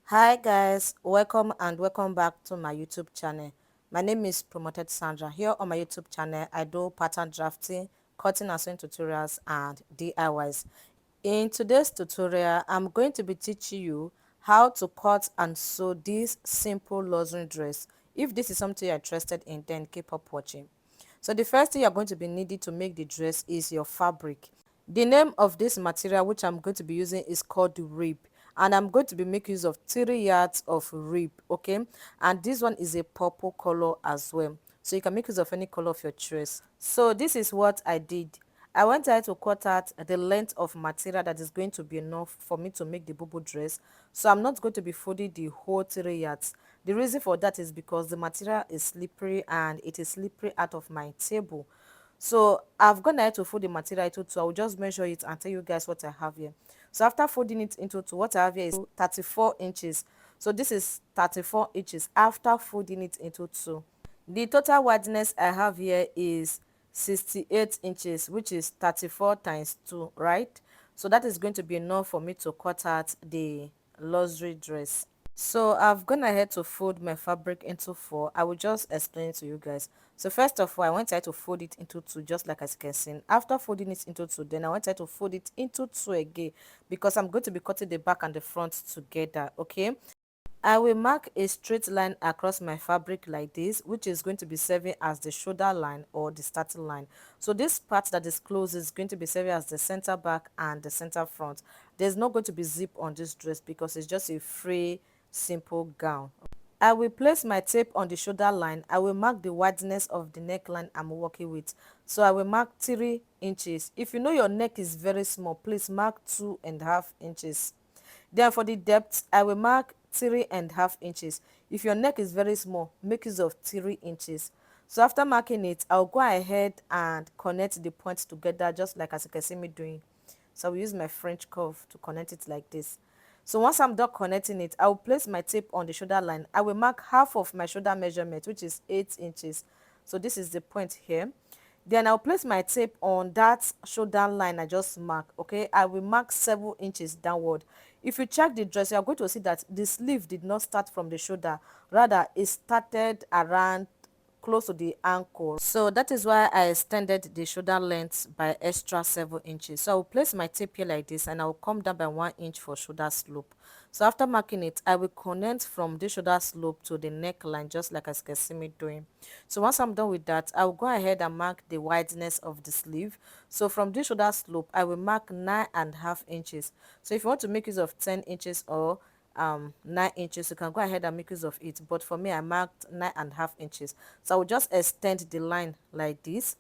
Hi guys, welcome and welcome back to my YouTube channel. My name is Promoted Sandra. Here on my YouTube channel, I do pattern drafting, cutting and sewing tutorials and DIYs. In today's tutorial, I'm going to be teaching you how to cut and sew this simple luxury dress. If this is something you're interested in, then keep up watching. So the first thing you're going to be needing to make the dress is your fabric. The name of this material which I'm going to be using is called the rib, and I'm going to be making use of 3 yards of rib, okay? And this one is a purple color as well, so you can make use of any color of your choice. So this is what I did. I went ahead to cut out the length of material that is going to be enough for me to make the Bubu dress. So I'm not going to be folding the whole 3 yards. The reason for that is because the material is slippery and it is slippery out of my table. So I've gone ahead to fold the material into two. I will just measure it and tell you guys what I have here. So after folding it into two, what I have here is 34 inches. So this is 34 inches after folding it into two. The total wideness I have here is 68 inches, which is 34 times 2, right? So that is going to be enough for me to cut out the luxury dress. So I've gone ahead to fold my fabric into four. I will just explain it to you guys. So first of all, I went ahead to fold it into two, just like as you can see. After folding it into two, then I went ahead to fold it into two again, because I'm going to be cutting the back and the front together, okay? I will mark a straight line across my fabric like this, which is going to be serving as the shoulder line or the starting line. So this part that is closed is going to be serving as the center back and the center front. There's not going to be zip on this dress because it's just a free, simple gown. I will place my tape on the shoulder line. I will mark the wideness of the neckline I'm working with. So I will mark 3 inches. If you know your neck is very small, please mark 2.5 inches. Then for the depth, I will mark 3.5 inches. If your neck is very small, make use of 3 inches. So after marking it, I'll go ahead and connect the points together, just like as you can see me doing. So I will use my French curve to connect it like this. So once I'm done connecting it, I will place my tape on the shoulder line. I will mark half of my shoulder measurement, which is 8 inches. So this is the point here. Then I'll place my tape on that shoulder line I just marked, okay? I will mark 7 inches downward. If you check the dress, you are going to see that the sleeve did not start from the shoulder. Rather, it started around close to the ankle. So that is why I extended the shoulder length by extra 7 inches. So I will place my tape here like this, and I will come down by 1 inch for shoulder slope. So after marking it, I will connect from the shoulder slope to the neckline, just like as you can see me doing. So once I'm done with that, I will go ahead and mark the wideness of the sleeve. So from the shoulder slope, I will mark 9.5 inches. So if you want to make use of 10 inches or 9 inches, you can go ahead and make use of it, but for me I marked 9.5 inches. So I will just extend the line like this.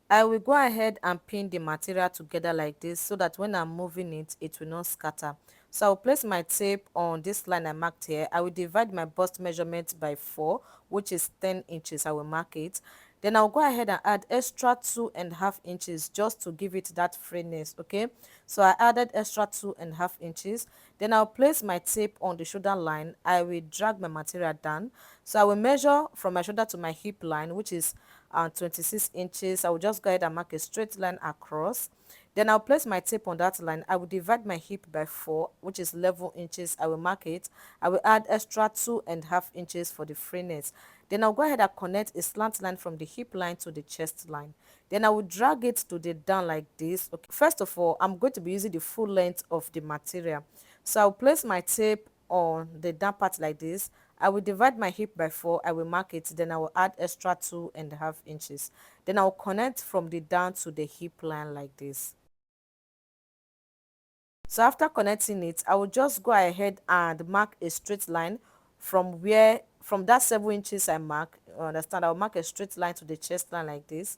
I will go ahead and pin the material together like this, so that when I'm moving it, it will not scatter. So I'll place my tape on this line I marked here. I will divide my bust measurement by 4, which is 10 inches. I will mark it. Then I'll go ahead and add extra 2.5 inches just to give it that freeness, okay? So I added extra 2.5 inches. Then I'll place my tape on the shoulder line. I will drag my material down. So I will measure from my shoulder to my hip line, which is 26 inches. I will just go ahead and mark a straight line across. Then I'll place my tape on that line. I will divide my hip by 4, which is 11 inches. I will mark it. I will add extra 2.5 inches for the freeness. Then I'll go ahead and connect a slant line from the hip line to the chest line. Then I will drag it to the down like this. Okay. First of all, I'm going to be using the full length of the material. So I'll place my tape on the down part like this. I will divide my hip by 4. I will mark it. Then I will add extra 2.5 inches. Then I'll connect from the down to the hip line like this. So after connecting it, I will just go ahead and mark a straight line from that 7 inches I mark. You understand? I'll mark a straight line to the chest line like this.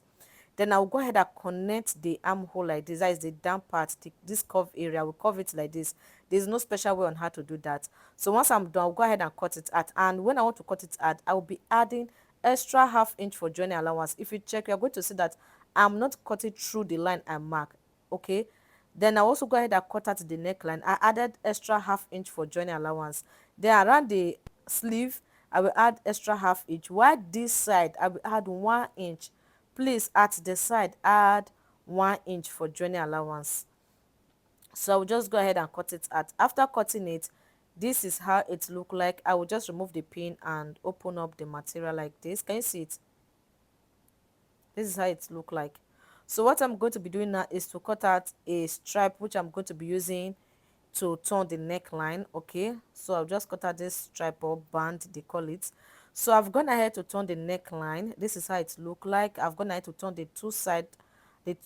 Then I'll go ahead and connect the armhole like this. That is the down part, this curve area. We'll curve it like this. There's no special way on how to do that. So once I'm done, I'll go ahead and cut it out. And when I want to cut it out, I will be adding extra ½ inch for joining allowance. If you check, you're going to see that I'm not cutting through the line I mark, okay? Then I also go ahead and cut out the neckline. I added extra ½ inch for joining allowance. Then around the sleeve, I will add extra ½ inch. While this side, I will add 1 inch. Please, at the side, add 1 inch for joining allowance. So I'll just go ahead and cut it out. After cutting it, This is how it look like. I will just remove the pin and open up the material like this. Can you see it? This is how it look like. So what I'm going to be doing now is to cut out a stripe which I'm going to be using to turn the neckline. Okay, so I'll just cut out this stripe or band, they call it. So I've gone ahead to turn the neckline. This is how it look like. I've gone ahead to turn the two side,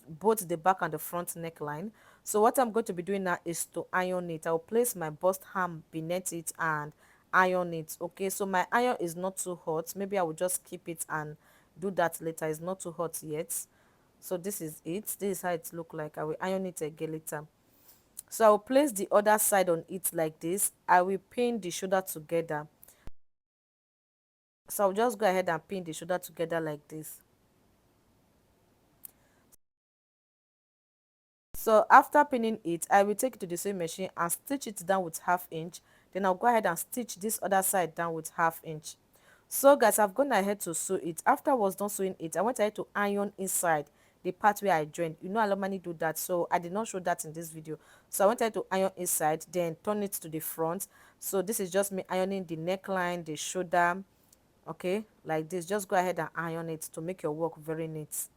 both the back and the front neckline. So what I'm going to be doing now is to iron it. I'll place my bust ham beneath it and iron it. Okay, so my iron is not too hot. Maybe I will just keep it and do that later. It's not too hot yet. So this is it. This is how it look like. I will iron it again later. So I will place the other side on it like this. I will pin the shoulder together. So I'll just go ahead and pin the shoulder together like this. So after pinning it, I will take it to the sewing machine and stitch it down with 1/2 inch. Then I'll go ahead and stitch this other side down with 1/2 inch. So guys, I've gone ahead to sew it. After I was done sewing it, I went ahead to iron inside the part where I joined. You know, I normally do that, so I did not show that in this video. So I went ahead to iron inside, then turn it to the front. So this is just me ironing the neckline, the shoulder, okay, like this. Just go ahead and iron it to make your work very neat.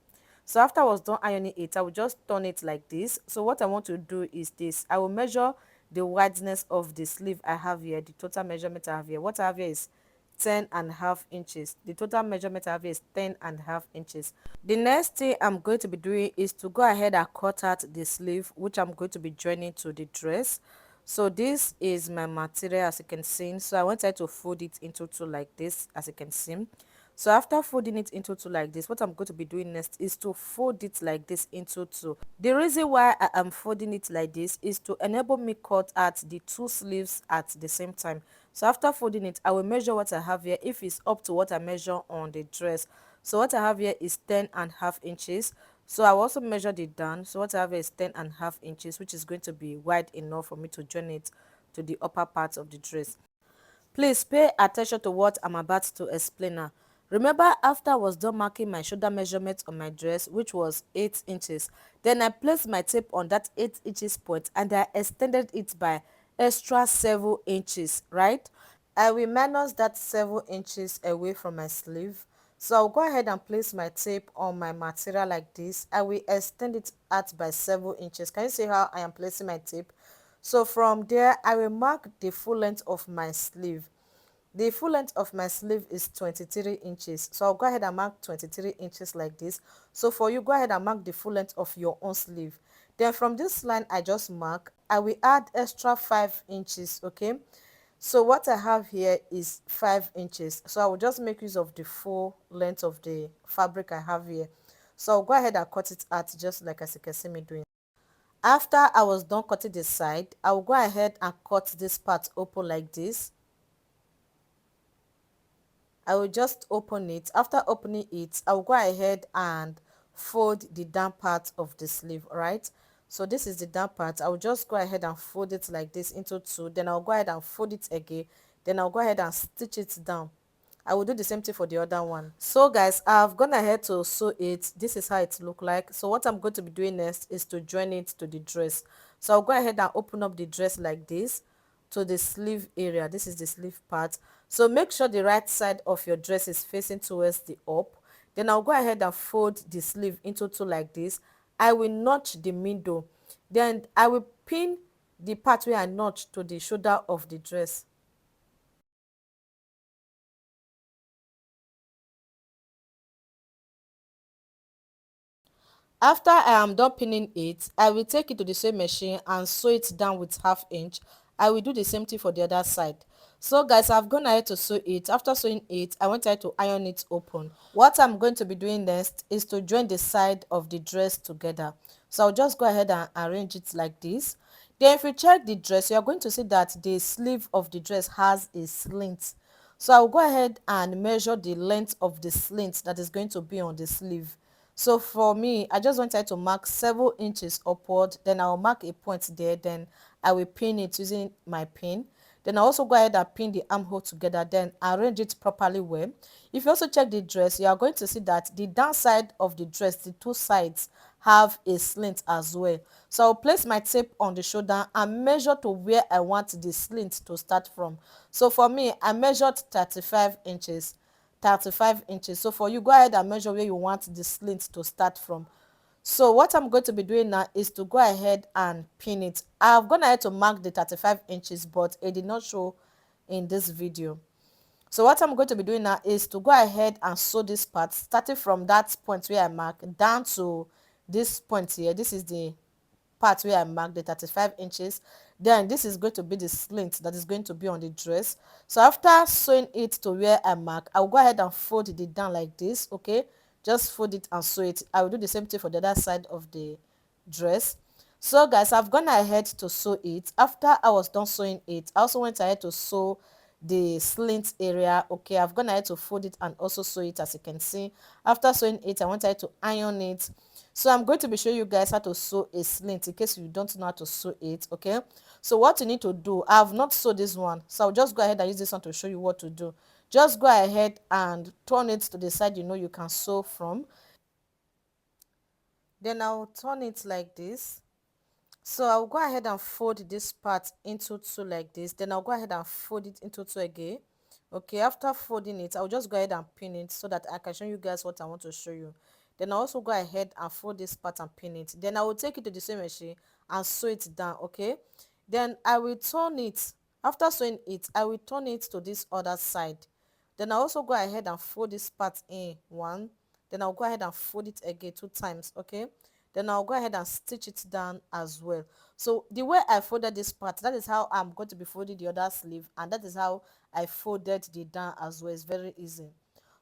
So after I was done ironing it, I will just turn it like this. So what I want to do is this. I will measure the wideness of the sleeve I have here, the total measurement I have here. What I have here is 10.5 inches. The total measurement I have here is 10.5 inches. The next thing I'm going to be doing is to go ahead and cut out the sleeve, which I'm going to be joining to the dress. So this is my material, as you can see. So I wanted to fold it into two like this, as you can see. So after folding it into two like this, what I'm going to be doing next is to fold it like this into two. The reason why I am folding it like this is to enable me cut out the two sleeves at the same time. So after folding it, I will measure what I have here if it's up to what I measure on the dress. So what I have here is 10.5 inches. So I will also measured it down. So what I have here is 10.5 inches, which is going to be wide enough for me to join it to the upper part of the dress. Please pay attention to what I'm about to explain now. Remember, after I was done marking my shoulder measurement on my dress, which was 8 inches, then I placed my tape on that 8 inches point and I extended it by extra 7 inches, right? I will minus that 7 inches away from my sleeve. So I'll go ahead and place my tape on my material like this. I will extend it out by 7 inches. Can you see how I am placing my tape? So from there, I will mark the full length of my sleeve. The full length of my sleeve is 23 inches. So I'll go ahead and mark 23 inches like this. So for you, go ahead and mark the full length of your own sleeve. Then from this line I just mark, I will add extra 5 inches, okay? So what I have here is 5 inches. So I will just make use of the full length of the fabric I have here. So I'll go ahead and cut it out just like as you can see me doing. After I was done cutting the side, I will go ahead and cut this part open like this. I will just open it. After opening it, I will go ahead and fold the down part of the sleeve, right? So this is the down part. I will just go ahead and fold it like this into two. Then I'll go ahead and fold it again. Then I'll go ahead and stitch it down. I will do the same thing for the other one. So guys, I've gone ahead to sew it. This is how it look like. So what I'm going to be doing next is to join it to the dress. So I'll go ahead and open up the dress like this to the sleeve area. This is the sleeve part. So make sure the right side of your dress is facing towards the up. Then I'll go ahead and fold the sleeve into two like this. I will notch the middle. Then I will pin the part where I notch to the shoulder of the dress. After I am done pinning it, I will take it to the sewing machine and sew it down with 1/2 inch. I will do the same thing for the other side. So guys, I've gone ahead to sew it. After sewing it, I went ahead to iron it open. What I'm going to be doing next is to join the side of the dress together. So I'll just go ahead and arrange it like this. Then if you check the dress, you're going to see that the sleeve of the dress has a slit. So I'll go ahead and measure the length of the slit that is going to be on the sleeve. So for me, I just wanted to mark 7 inches upward. Then I'll mark a point there. Then I will pin it using my pin. Then I also go ahead and pin the armhole together. Then arrange it properly well. If you also check the dress, you are going to see that the downside of the dress, the two sides, have a slit as well. So I'll place my tape on the shoulder and measure to where I want the slit to start from. So for me, I measured 35 inches. 35 inches. So for you, go ahead and measure where you want the slit to start from. So what I'm going to be doing now is to go ahead and pin it. I've gone ahead to mark the 35 inches, but it did not show in this video. So what I'm going to be doing now is to go ahead and sew this part, starting from that point where I mark down to this point here. This is the part where I marked the 35 inches. Then this is going to be the slit that is going to be on the dress. So after sewing it to where I mark, I'll go ahead and fold it down like this. Okay, just fold it and sew it. I will do the same thing for the other side of the dress. So guys, I've gone ahead to sew it. After I was done sewing it, I also went ahead to sew the slit area. Okay, I've gone ahead to fold it and also sew it. As you can see, after sewing it, I went ahead to iron it. So I'm going to be showing you guys how to sew a slit in case you don't know how to sew it. Okay, so what you need to do, I have not sewed this one, so I'll just go ahead and use this one to show you what to do. Just go ahead and turn it to the side you can sew from. Then I'll turn it like this. So I'll go ahead and fold this part into two like this. Then I'll go ahead and fold it into two again. Okay, after folding it, I'll just go ahead and pin it so that I can show you guys what I want to show you. Then I'll also go ahead and fold this part and pin it. Then I will take it to the sewing machine and sew it down. Okay, then I will turn it. After sewing it, I will turn it to this other side. Then I'll also go ahead and fold this part in one. Then I'll go ahead and fold it again two times. Okay, then I'll go ahead and stitch it down as well. So the way I folded this part, that is how I'm going to be folding the other sleeve, and that is how I folded the down as well. It's very easy.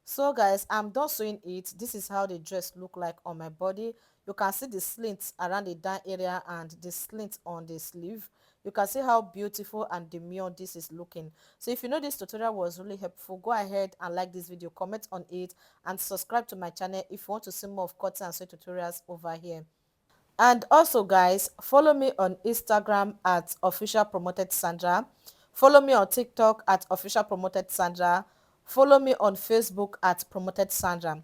So guys, I'm done sewing it. This is how the dress look like on my body. You can see the slits around the down area and the slits on the sleeve. You can see how beautiful and demure this is looking. So if you know this tutorial was really helpful, go ahead and like this video, comment on it, and subscribe to my channel if you want to see more of cotton and sewing tutorials over here. And also guys, follow me on Instagram at official promoted Sandra. Follow me on TikTok at official promoted Sandra. Follow me on Facebook at promoted Sandra.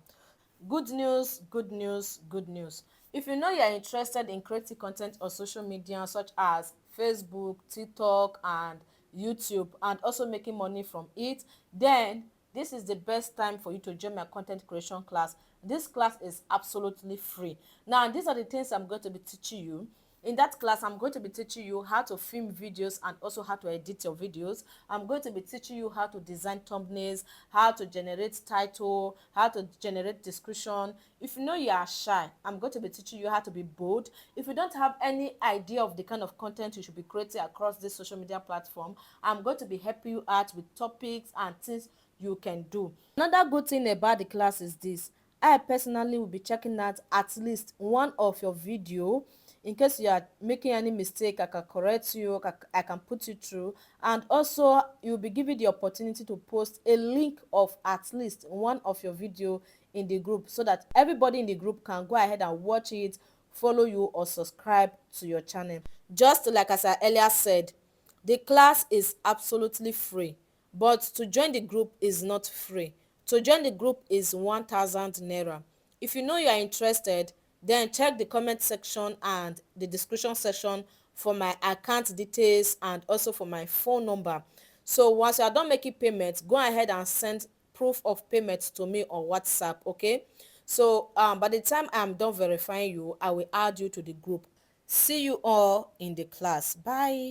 Good news, good news, good news. If you know you are interested in creating content on social media such as Facebook, TikTok, and YouTube, and also making money from it, then this is the best time for you to join my content creation class. This class is absolutely free. Now, these are the things I'm going to be teaching you. In that class, I'm going to be teaching you how to film videos and also how to edit your videos. I'm going to be teaching you how to design thumbnails, how to generate title, how to generate description. If you know you are shy, I'm going to be teaching you how to be bold. If you don't have any idea of the kind of content you should be creating across this social media platform, I'm going to be helping you out with topics and things you can do. Another good thing about the class is this: I personally will be checking out at least one of your video. In case you are making any mistake, I can correct you, I can put you through, and also you'll be given the opportunity to post a link of at least one of your video in the group so that everybody in the group can go ahead and watch it, follow you, or subscribe to your channel. Just like as I earlier said, the class is absolutely free, but to join the group is not free. To join the group is 1,000 naira. If you know you are interested, then check the comment section and the description section for my account details and also for my phone number. So once you are done making payments, go ahead and send proof of payment to me on WhatsApp. Okay, so by the time I'm done verifying you, I will add you to the group. See you all in the class. Bye.